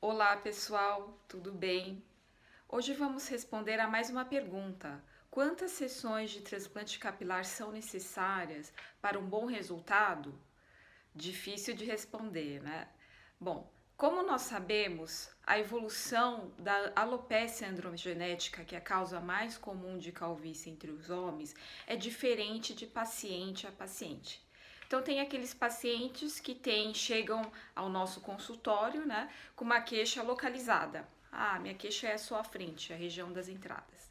Olá pessoal, tudo bem? Hoje vamos responder a mais uma pergunta. Quantas sessões de transplante capilar são necessárias para um bom resultado? Difícil de responder, né? Bom, como nós sabemos, a evolução da alopecia androgenética, que é a causa mais comum de calvície entre os homens, é diferente de paciente a paciente. Então tem aqueles pacientes que chegam ao nosso consultório, né, com uma queixa localizada. Ah, minha queixa é só a frente, a região das entradas.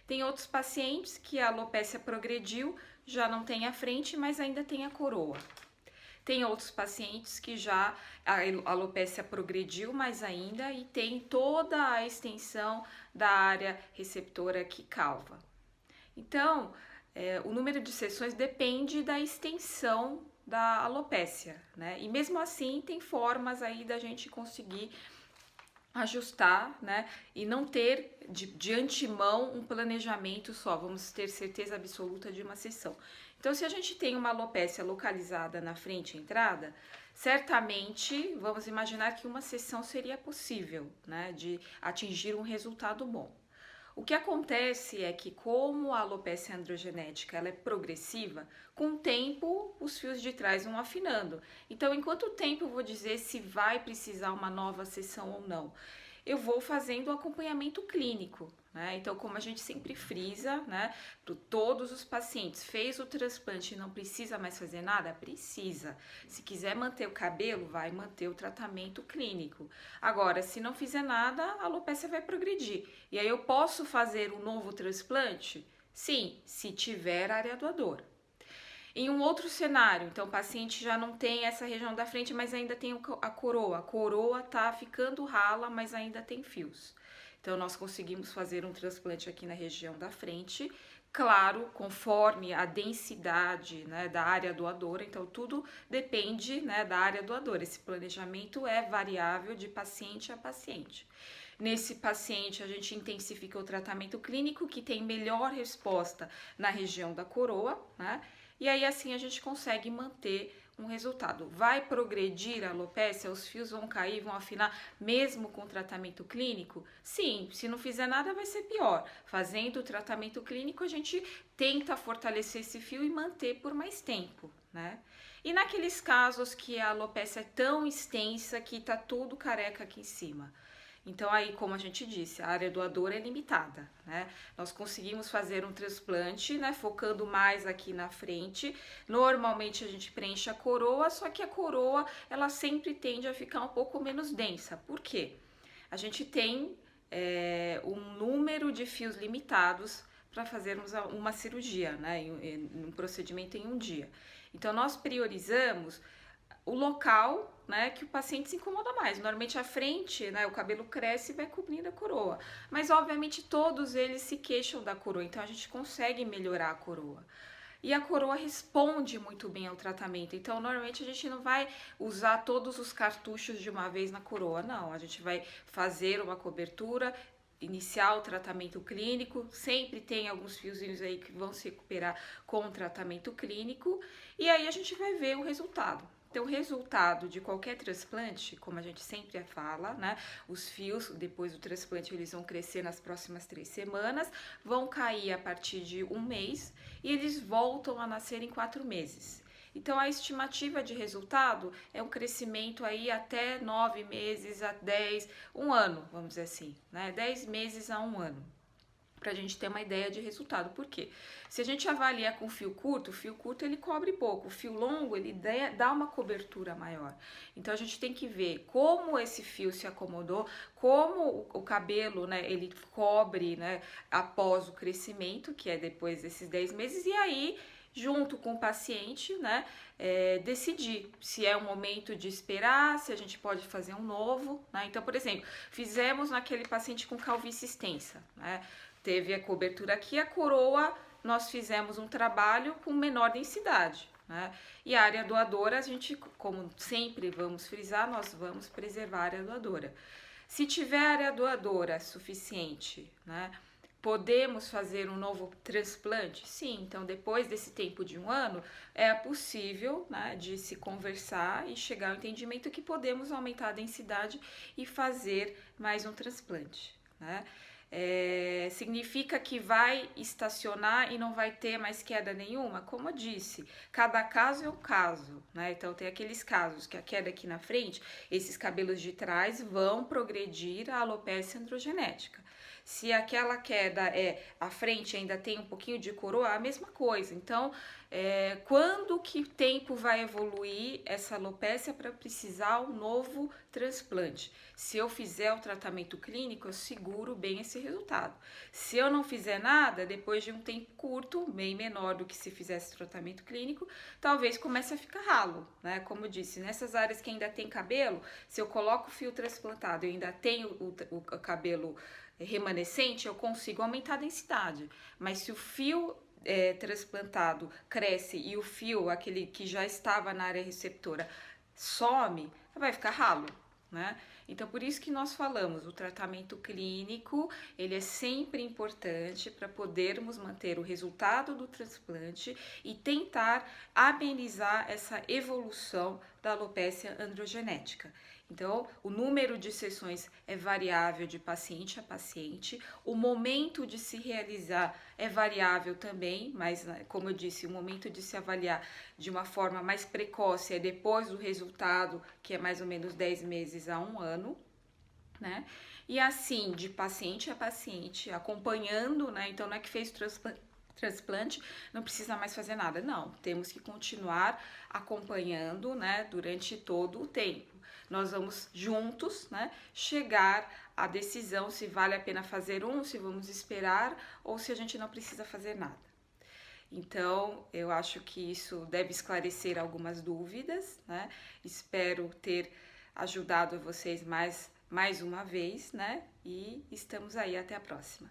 Tem outros pacientes que a alopecia progrediu, já não tem a frente, mas ainda tem a coroa. Tem outros pacientes que já a alopecia progrediu mais ainda e tem toda a extensão da área receptora que calva. Então, o número de sessões depende da extensão da alopecia, né? E mesmo assim tem formas aí da gente conseguir ajustar, né? E não ter de antemão um planejamento só, vamos ter certeza absoluta de uma sessão. Então, se a gente tem uma alopecia localizada na frente entrada, certamente vamos imaginar que uma sessão seria possível, né? De atingir um resultado bom. O que acontece é que, como a alopecia androgenética ela é progressiva, com o tempo os fios de trás vão afinando. Então, em quanto tempo eu vou dizer se vai precisar uma nova sessão ou não? Eu vou fazendo o acompanhamento clínico, né? Então, como a gente sempre frisa, né, para todos os pacientes, fez o transplante e não precisa mais fazer nada? Precisa. Se quiser manter o cabelo, vai manter o tratamento clínico. Agora, se não fizer nada, a alopecia vai progredir. E aí eu posso fazer um novo transplante? Sim, se tiver área doadora. Em um outro cenário, então o paciente já não tem essa região da frente, mas ainda tem a coroa. A coroa tá ficando rala, mas ainda tem fios. Então nós conseguimos fazer um transplante aqui na região da frente, claro, conforme a densidade, né, da área doadora. Então tudo depende, né, da área doadora. Esse planejamento é variável de paciente a paciente. Nesse paciente, a gente intensifica o tratamento clínico, que tem melhor resposta na região da coroa, né? E aí assim a gente consegue manter um resultado. Vai progredir a alopecia, os fios vão cair, vão afinar, mesmo com tratamento clínico? Sim, se não fizer nada vai ser pior. Fazendo o tratamento clínico, a gente tenta fortalecer esse fio e manter por mais tempo, né? E naqueles casos que a alopecia é tão extensa que tá tudo careca aqui em cima. Então aí, como a gente disse, a área doadora é limitada, né? Nós conseguimos fazer um transplante, né, focando mais aqui na frente. Normalmente a gente preenche a coroa, só que a coroa, ela sempre tende a ficar um pouco menos densa. Por quê? A gente tem um número de fios limitados para fazermos uma cirurgia, né, um procedimento em um dia. Então nós priorizamos o local, né, que o paciente se incomoda mais. Normalmente a frente, né, o cabelo cresce e vai cobrindo a coroa. Mas obviamente todos eles se queixam da coroa, então a gente consegue melhorar a coroa. E a coroa responde muito bem ao tratamento. Então, normalmente a gente não vai usar todos os cartuchos de uma vez na coroa, não. A gente vai fazer uma cobertura, iniciar o tratamento clínico, sempre tem alguns fiozinhos aí que vão se recuperar com o tratamento clínico, e aí a gente vai ver o resultado. Então, o resultado de qualquer transplante, como a gente sempre fala, né? Os fios, depois do transplante, eles vão crescer nas próximas 3 semanas, vão cair a partir de 1 mês e eles voltam a nascer em 4 meses. Então, a estimativa de resultado é um crescimento aí até 9 meses, a 10, 1 ano, vamos dizer assim, né? 10 meses a 1 ano, para a gente ter uma ideia de resultado. Por quê? Se a gente avalia com fio curto, o fio curto ele cobre pouco, o fio longo ele dá uma cobertura maior. Então a gente tem que ver como esse fio se acomodou, como o cabelo, né, ele cobre, né, após o crescimento, que é depois desses 10 meses, e aí junto com o paciente, né, decidir se é o momento de esperar, se a gente pode fazer um novo, né? Então, por exemplo, fizemos naquele paciente com calvície extensa, né? Teve a cobertura aqui, a coroa, nós fizemos um trabalho com menor densidade, né? E a área doadora, a gente, como sempre vamos frisar, nós vamos preservar a área doadora. Se tiver área doadora suficiente, né, Podemos fazer um novo transplante? Sim, então depois desse tempo de 1 ano, é possível, né, de se conversar e chegar ao entendimento que podemos aumentar a densidade e fazer mais um transplante, né? Significa que vai estacionar e não vai ter mais queda nenhuma? Como eu disse, cada caso é um caso, né? Então tem aqueles casos que a queda aqui na frente, esses cabelos de trás vão progredir a alopecia androgenética. Se aquela queda a frente ainda tem um pouquinho de coroa, a mesma coisa. Então, quando que tempo vai evoluir essa alopecia para precisar um novo transplante? Se eu fizer o tratamento clínico, eu seguro bem esse resultado. Se eu não fizer nada, depois de um tempo curto, bem menor do que se fizesse tratamento clínico, talvez comece a ficar ralo, né? Como eu disse, nessas áreas que ainda tem cabelo, se eu coloco o fio transplantado e ainda tenho o cabelo remanescente, eu consigo aumentar a densidade. Mas se o fio transplantado cresce e o fio, aquele que já estava na área receptora, some, vai ficar ralo, né? Então, por isso que nós falamos, o tratamento clínico, ele é sempre importante para podermos manter o resultado do transplante e tentar amenizar essa evolução da alopecia androgenética. Então, o número de sessões é variável de paciente a paciente, o momento de se realizar é variável também, mas, como eu disse, o momento de se avaliar de uma forma mais precoce é depois do resultado, que é mais ou menos 10 meses a 1 ano, né? E assim, de paciente a paciente, acompanhando, né? Então, não é que fez transplante, não precisa mais fazer nada. Não, temos que continuar acompanhando, né, durante todo o tempo. Nós vamos juntos, né, chegar à decisão se vale a pena fazer se vamos esperar ou se a gente não precisa fazer nada. Então, eu acho que isso deve esclarecer algumas dúvidas, né? Espero ter ajudado vocês mais uma vez, né? E estamos aí, até a próxima.